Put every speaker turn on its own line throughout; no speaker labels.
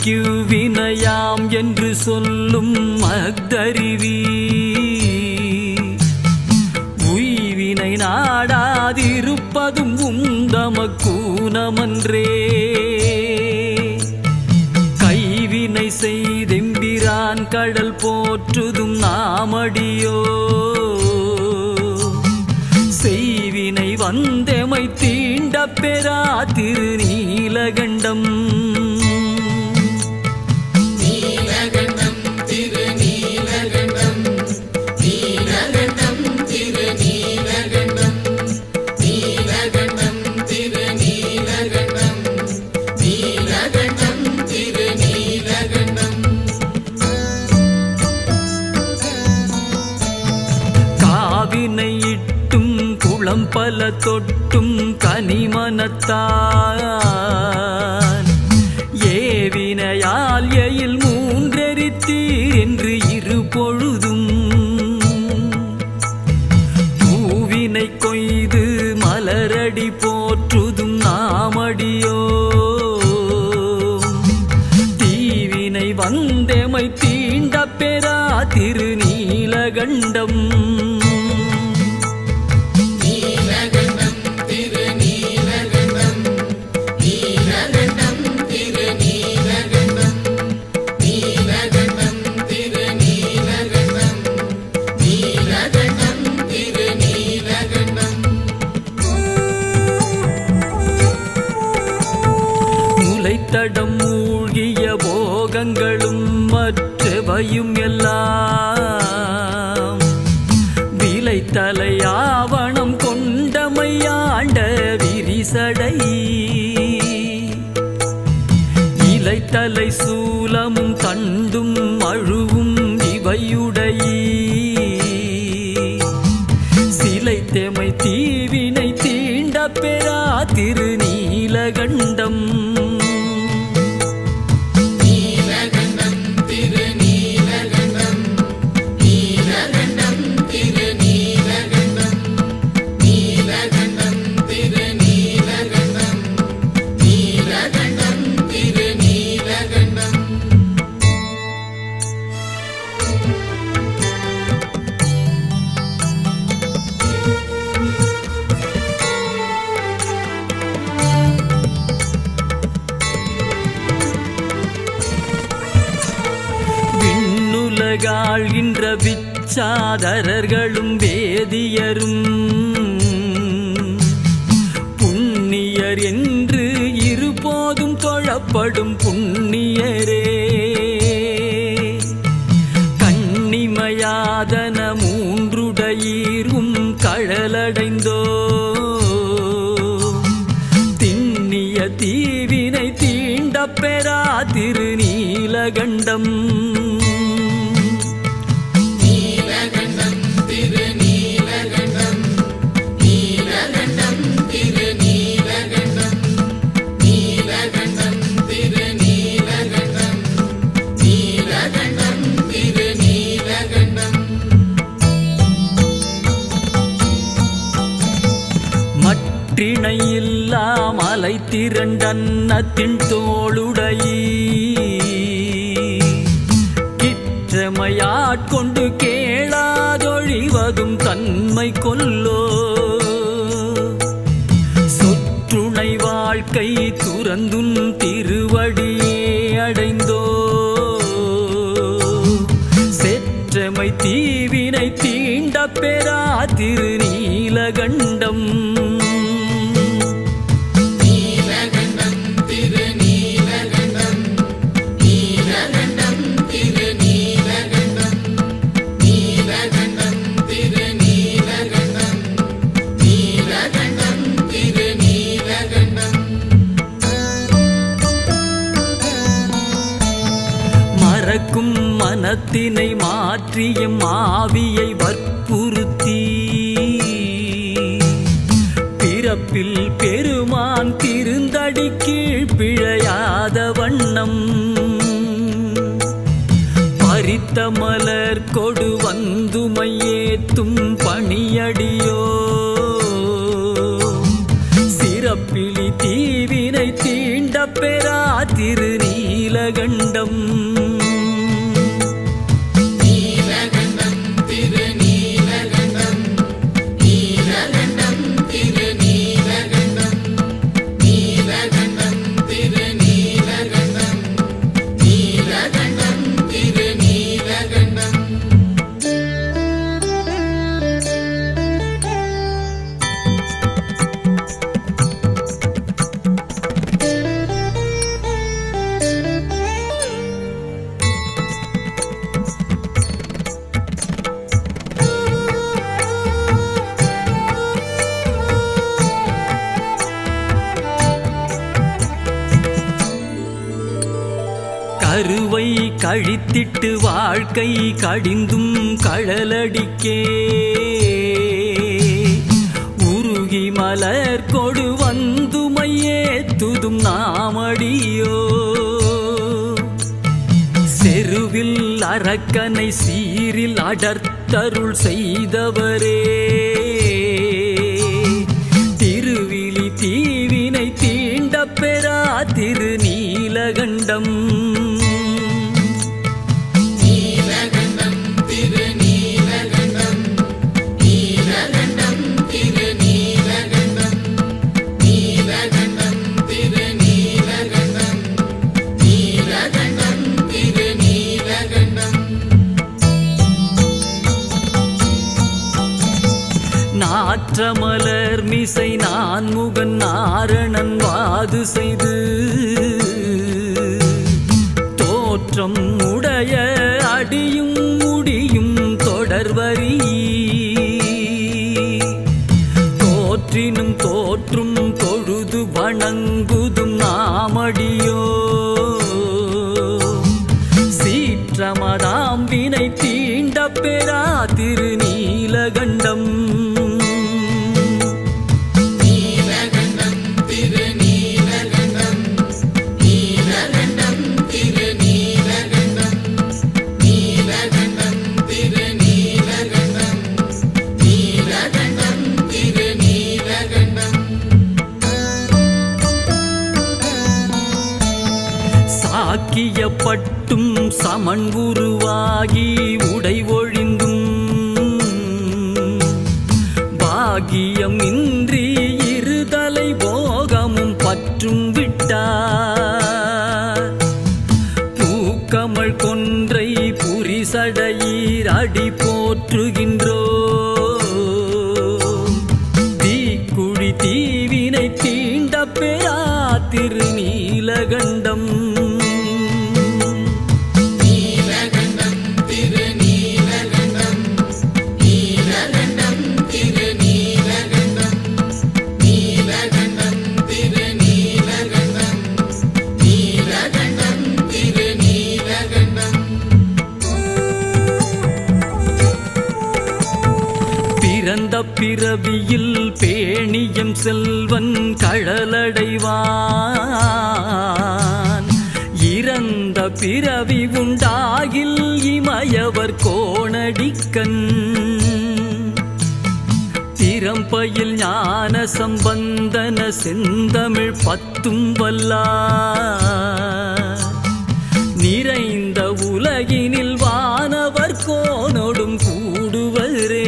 வினைக்கு வினையாம் என்று சொல்லும் மக்தறிவி உய்வினை நாடாதிருப்பதும் உந்தமக்கூனமன்றே கைவினை செய்தெம்பிரான் கடல் போற்றுதும் நாமடியோ செய்வினை வந்தெமை தீண்ட பெறா திருநீலகண்டம் பல தொட்டும் கனிமனத்தான் ஏவினையால் எயில் மூன்றெரித்தீர் என்று இரு பொழுதும் பூவினை கொய்து மலரடி போற்றுதும் நாமடியோ தீவினை வந்தெமை தீண்ட பெறா திருநீலகண்டம் தடம் மூழ்கிய போகங்களும் மற்றவையும் எல்லாம் விலை தலையாவணம் கொண்டமையாண்ட விரிசடை இலைத்தலை சூலமும் தண்டும் அழுவும் இவையுடைய சிலை தெமை தீவினை தீண்ட பெறா திருநீலகண்டம் ஆழ்கின்ற விச்சாதரர்களும் வேதியரும் புண்ணியர் என்று இருபோதும் தொழப்படும் புண்ணியரே கண்ணிமையாதன மூன்றுடையீரும் கழலடைந்தோ திண்ணிய தீவினை தீண்ட பெறா திருநீலகண்டம் மற்றிணையில்லா மலை திரண்டன்னத்தின் தோளுடையீ கிற்றமையாட்கொண்டு கேளாதொழிவதும் தன்மை கொல்லோ சொற்றுணை வாழ்க்கை துறந்துன் திருவடியே அடைந்தோ செற்றமை தீவினை தீண்ட பெறா திருநீலகண்டம் மறக்கும் மனத்தினை மாற்றிய ஆவியை வற்புறுத்தி பிறப்பில் பெருமான் திருந்தடி கீழ் பிழையாத வண்ணம் பறித்த மலர் கொடு வந்துமையேத்தும் பணியடியோ சிறப்பிலி தீவினை தீண்ட பெறா திருநீலகண்டம் நீலகண்டம் கருவை கழித்திட்டு வாழ்க்கை கடிந்தும் கழலடிக்கே உருகி மலர் கொடு வந்துமையே துதும் நாமடியோ செருவில் அரக்கனை சீரில் அடர்த்தருள் செய்தவரே திருவிழி தீவினை தீண்ட பெறா திருநீலகண்டம் நாற்றமலர் மிசை நான் முகன் நாரணன் வாது செய்து தோற்றம் உடைய அடியும் முடியும் தொடர்வரி தோற்றினும் தோற்றும் தொழுது வணங்குதும் நாமடியோ சீற்றமதாம் வினை தீண்ட பெறா திருநீலகண்டம் சாக்கியப்பட்டும் சமன் உருவாகி உடை ஒழிந்தும் பாகியம் இன்றி இருதலை போகமும் பற்றும் விட்டார் பூக்கமள் கொன்றை புரிசடையீர் அடி போற்றுகின்றோ தீக்குழி தீவினை தீண்ட பெறா திருநீலகண்டம் பிறந்த பிறவியில் பேணியம் செல்வன் கழலடைவான் இறந்த பிறவி உண்டாகில் இமயவர் கோணடிக்கண் திறம்பயில் ஞான சம்பந்தன செந்தமிழ் பத்தும் வல்லார் நிறைந்த உலகினில் வானவர் கோனொடும் கூடுவரே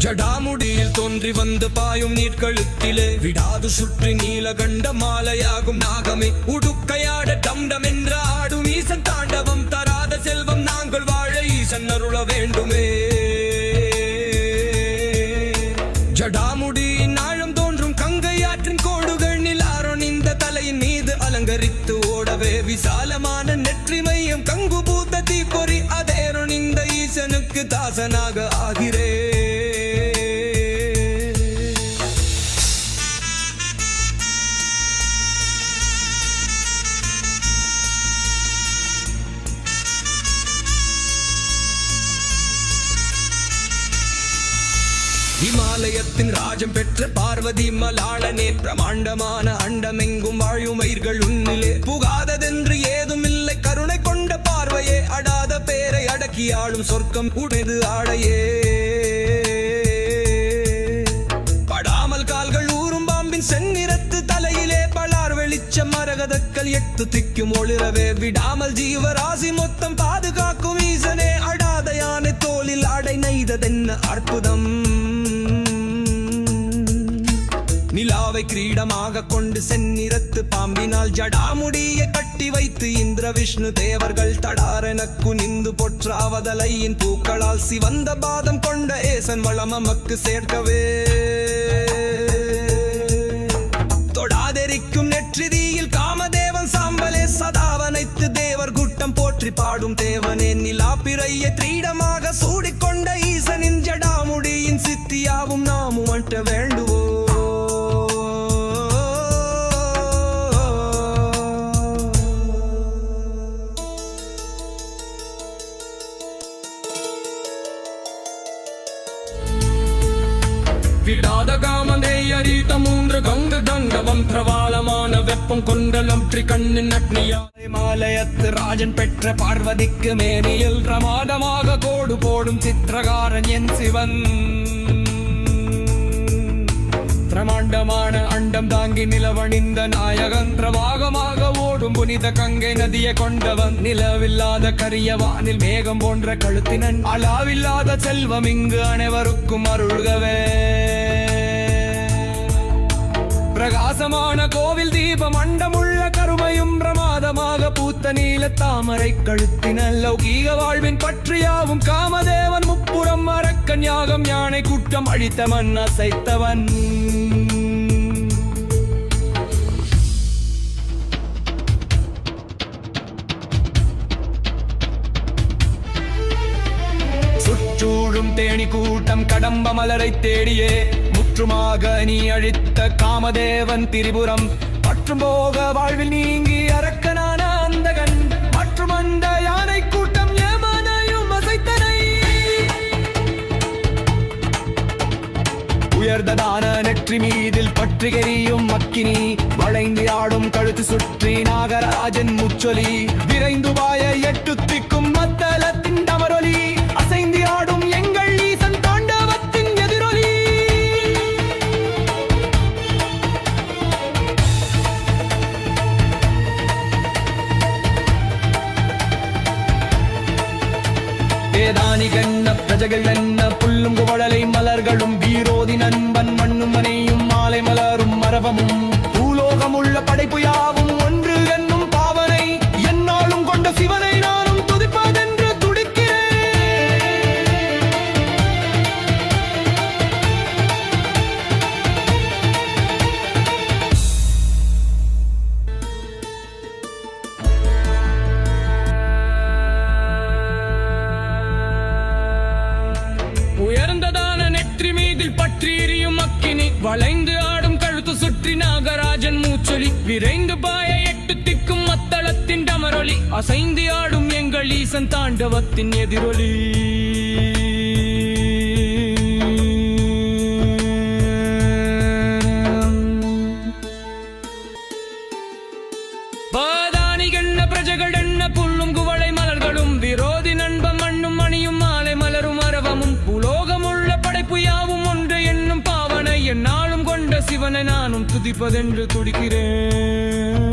ஜடாமுடியில் தோன்றி வந்து பாயும் நீர்க்கழுத்திலே விடாது சுற்றி நீலகண்ட மாலையாகும் நாகமே உடுக்கையாட டம்டம் என்ற ஆடும் ஈசன் தாண்டவம் தராத செல்வம் நாங்கள் வாழ ஈசன் அருள வேண்டுமே ஜடாமுடி நாளும் தோன்றும் கங்கை ஆற்றின் கோடுகள் நிலாரோன் இந்த தலையின் மீது அலங்கரித்து ஓடவே விசாலமான நெற்றி மையம் கங்கு பூத்த தீப்பொறி அதேரோன் இந்த ஈசனுக்கு தாசனாக ஆகிறே இமாலயத்தின் ராஜம் பெற்ற பார்வதி மலாளனே, பிரமாண்டமான அண்டமெங்கும் வாழும் மயிர்கள் உன்னிலே, புகாததென்று ஏதுமில்லை கருணை கொண்ட பார்வையே, அடாத பேரை அடக்கி ஆளும் சொர்க்கம் உடைது ஆடையே. படாமல் கால்கள் ஊறும் பாம்பின் செந்நிறத்து தலையிலே, பலார் வெளிச்சம் மரகதக்கல் 8 திக்கும் ஒளிரவே, விடாமல் ஜீவராசி மொத்தம் பாதுகாக்கும் ஈசனே, அடாத யானை தோளில் அடை நெய்ததென்ன அற்புதம். நிலாவை கிரீடமாக கொண்டு செந்நிறத்து பாம்பினால் ஜடாமுடியை கட்டி வைத்து இந்திர விஷ்ணு தேவர்கள் தடாரென குனிந்து பொற்றாவதலையின் பூக்களால் சிவந்த பாதம் கொண்ட ஏசன் வளம் நமக்கு சேர்க்கவே, தொடாதெரிக்கும் நெற்றிதியில் காமதேவன் சாம்பலே, சதாவனைத்து தேவர் கூட்டம் போற்றி பாடும் தேவனே, நிலா பிறையை கிரீடமாக சூடிக்கொண்ட ஈசனின் ஜடாமுடியின் சித்தியாவும் நாமும் அட்ட வேண்டுவோ. விடாத காமனை அறித்த 3 கங்கு தண்டவம், பிரவாளமான வெப்பம் கொண்டலம் கண்ணின் அக்னியாய், மாலயத்து ராஜன் பெற்ற பார்வதிக்கு மேனியில் பிரமாதமாக கோடு போடும் சித்திரகாரன் என் சிவன். பிரமாண்டமான அண்டம் தாங்கி நிலவணிந்த நாயகன், பிரவாகமாக ஓடும் புனித கங்கை நதியை கொண்டவன், நிலவில்லாத கரிய வானில் மேகம் போன்ற கழுத்தினன், அளவில்லாத செல்வம் இங்கு அனைவருக்கும் அருள்கவே. பிரகாசமான கோவில் தீபம் அண்டமுள்ள கருமையும், பிரமாதமாக பூத்த நீல தாமரை கழுத்தினல், லௌகீக வாழ்வின் பற்றியாவும் காமதேவன், முப்புறம் அரக்கன் யாகம் யானை கூட்டம் அழித்தவன் அசைத்தவன். சுற்றூழும் தேனி கூட்டம் கடம்ப மலரை தேடியே, முற்றுமாக நீ அழித்த காமதேவன் திரிபுரம், மற்றும் போக வாழ்வில் நீங்கி அரக்கனான அந்தகன், மற்றும் அந்த யானை கூட்டம் ஏமானையும் அசைத்தனை. உயர்ந்ததான நெற்றி மீதில் பற்றிகரியும் மக்கினி, வளைந்து ஆடும் கழுத்து சுற்றி நாகராஜன் முச்சொலி, விரைந்து வாய 8 திக்கும் மத்தளத்தின் டமரொலி, அசைந்து ஆடும் எங்கள் ஈசன் தாண்டவத்தின் எதிரொலி. வேதானிகண்ண பிரஜகள் என்ன புல்லும் குவளலை மலர்களும், வீரோதி நண்பன் மண்ணும் மனையும் மாலை மலரும் மரபமும், பூலோகமுள்ள படைப்பு யாவும் ஒன்று என்னும் பாவனை, என்னாலும் கொண்ட சிவனை நானும் துதிப்பதென்று துடிக்கிறேன். உயர்ந்ததான நெற்றி மீதில் பற்றி எரியும் அக்கினி, வளைந்து ஆடும் கழுத்து சுற்றி நாகராஜன் மூச்சொலி, விரைந்து பாய 8 திக்கும் மத்தளத்தின் டமரொலி, அசைந்து ஆடும் எங்கள் ஈசன் தாண்டவத்தின் எதிரொலி. பாதானிகண்ண பிரஜகள் என்ன புல்லும் குவளை மலர்களும், விரோதி நண்பன் மண்ணும் மணியும் மாலை மலரும் அரவமும், புலோகமுள்ள படைப்பு யாவும் ஒன்று என்னும் பாவனை, என்னாலும் கொண்ட சிவனை நானும் துதிப்பதென்று துடிக்கிறேன்.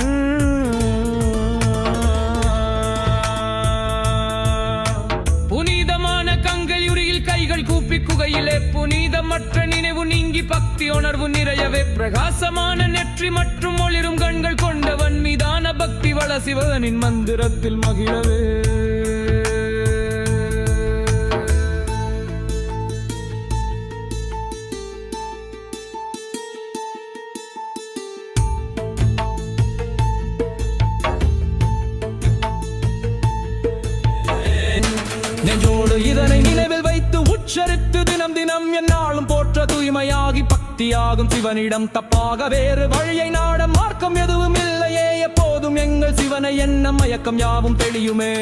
புனிதமான கங்கையுரியில் கைகள் கூப்பி குகையிலே, புனிதமற்ற நினைவு நீங்கி பக்தி உணர்வு நிறையவே, பிரகாசமான நெற்றி மற்றும் ஒளிரும் கண்கள் கொண்டவன் மீதான பக்தி வள சிவனின் மந்திரத்தில் மகிழவே. நெஞ்சோடு இதனை நினைவில் வைத்து உச்சரித்து தினம் தினம் என்னாலும் போற்ற தூய்மையாகி பக்தியாகும் சிவனிடம், தப்பாக வேறு வழியை நாட மார்க்கம் எதுவும் இல்லையே, எப்போதும் எங்கள் சிவனை என்ன மயக்கம் யாவும் தெளியுமே.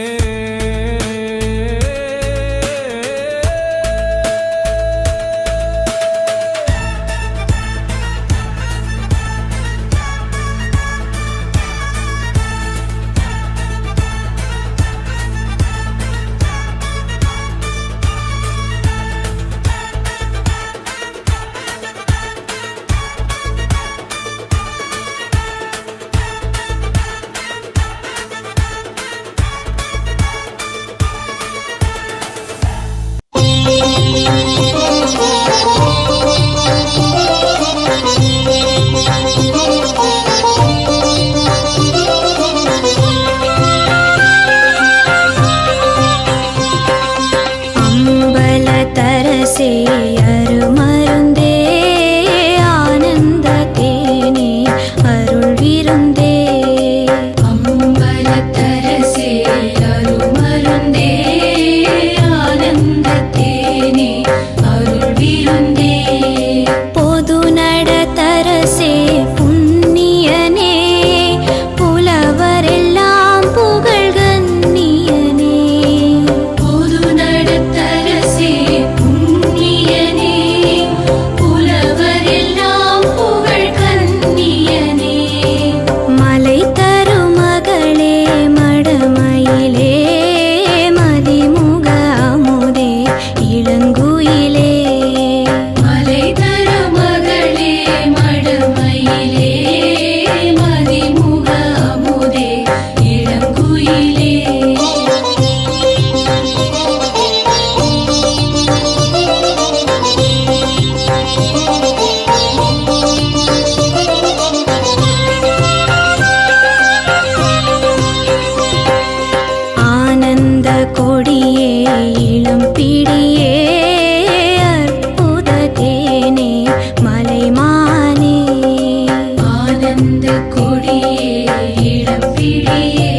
அம்பலத்தரசே அருமருந்தே ஆனந்த தேனே அருள் விருந்தே
அம்பலத்தரசே அருமருந்தே ஆனந்த தேனே அருள் விருந்தே
பொது நடத்தரசே புண்ணியனே புலவரெல்லாம் புகழ் கண்ணியனே
பொது நடத்தரசே புண்ணியனே புலவரெல்லாம் புகழ் கண்ணியனே
மலை தருமகளே மடமயிலே மதிமுக அமுதே இளங்குயிலே
மலை தருமகளே மடமயிலே மதிமுக அமுதே இளங்குயிலே
ஆனந்த கொடியே இளம் பிடியே அற்புத தேனே மலைமானே
ஆனந்த கொடியே இளம்பிடியே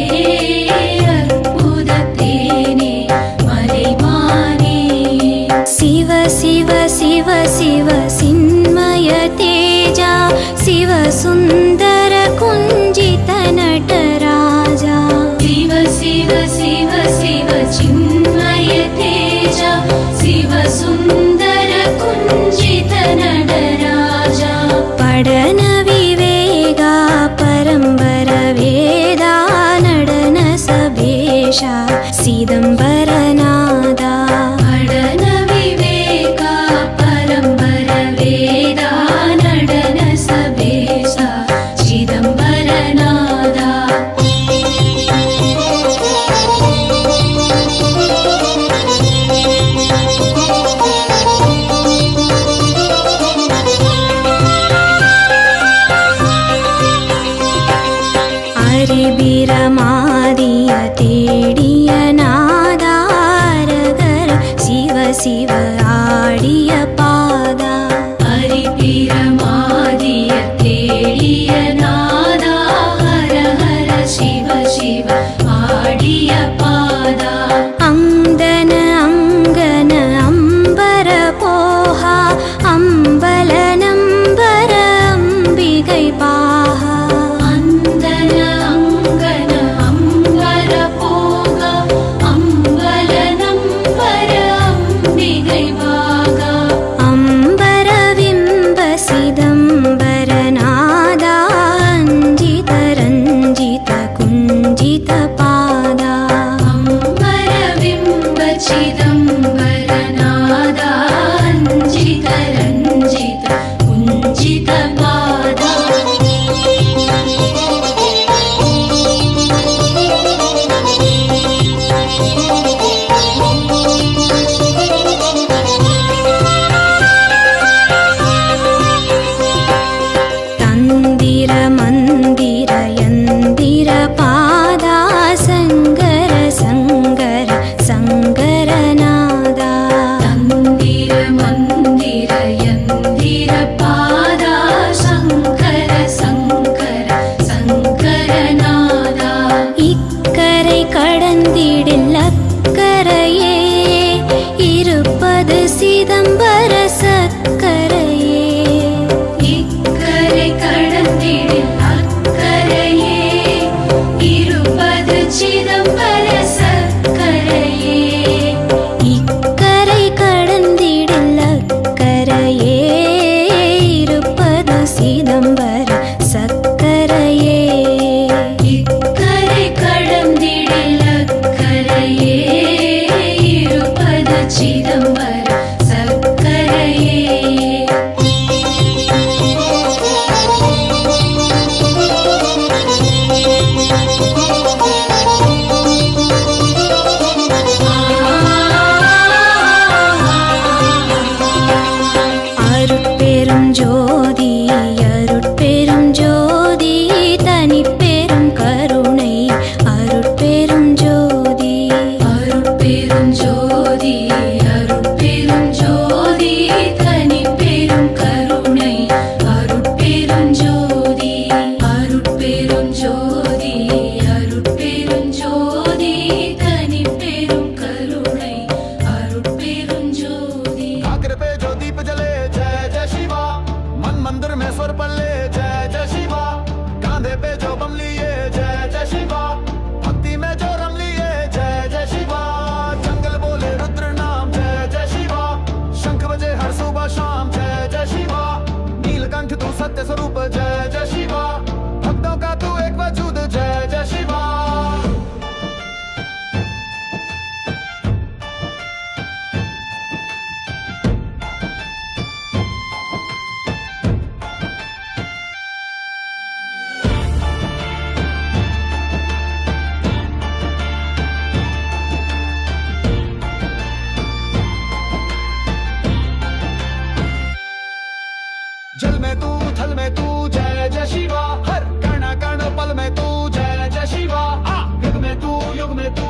அற்புத தேனே மலைமானே
சிவ சிவ சிவ சிவ சின்மய தேஜா சிவ சுந்தர குஞ்சித நடராஜா
சிவ சிவ சிவ சிவ சின்மய தேஜா சிவ சுந்தர குஞ்சித நடராஜா
படன விவேகா பரம்பர வேதா நடன சபேஷா சிதம்பரநாதா
நடன விவேகா பரம்பர வேதா நடன சபேசா சிதம்பரநாதா
அரிபிரமாதிய தேடிய நாதாரகர சிவ சிவ ஆடிய பாதா
ஹரிபிரமாதிய தேடிய நாதா ஹர ஹர சிவ சிவ ஆடிய பாதா
அங்கன அங்கன அம்பர போஹா அம்பல நம்பர அம்பிகை பாஹா
அந்தன அங்கன அம்பர போக அம்பல நம்பர அம்பிகை வாகா
அம்பர விம்ப சிதம்பரநாதா அஞ்சித ரஞ்சித குஞ்சித பாதா
அம்பர விம்ப சிதம்பரநாதா அஞ்சித ரஞ்சித குஞ்சித பாதா
தந்திர மந்திர யந்திர பாதா சங்கர சங்கர சங்கரநாதா
தந்திர மந்திர யந்திர பாதா சங்கர சங்கர சங்கரநாதா
இக்கரை கடந்திடில் அக்கரையே இருப்பது சிதம்பர சக்கரையே
இக்கரை கடந்திடில் அக்கரையே இருப்பது சிதம்பர சக்கரையே
இக்கரை கடந்திடில் அக்கரையே இருப்பது சிதம்பர சக்கரையே
இக்கரை கடந்திடில் அக்கரையே இருப்பது சிதம்பர சக்கரையே
सत्य स्वरूप जय जय शिवा भक्तों का तू एक वजूद जय जय शिवा जल में तू थल में तू जय जय शिवा हर कण कण पल में तू जय जय शिवा युग में तू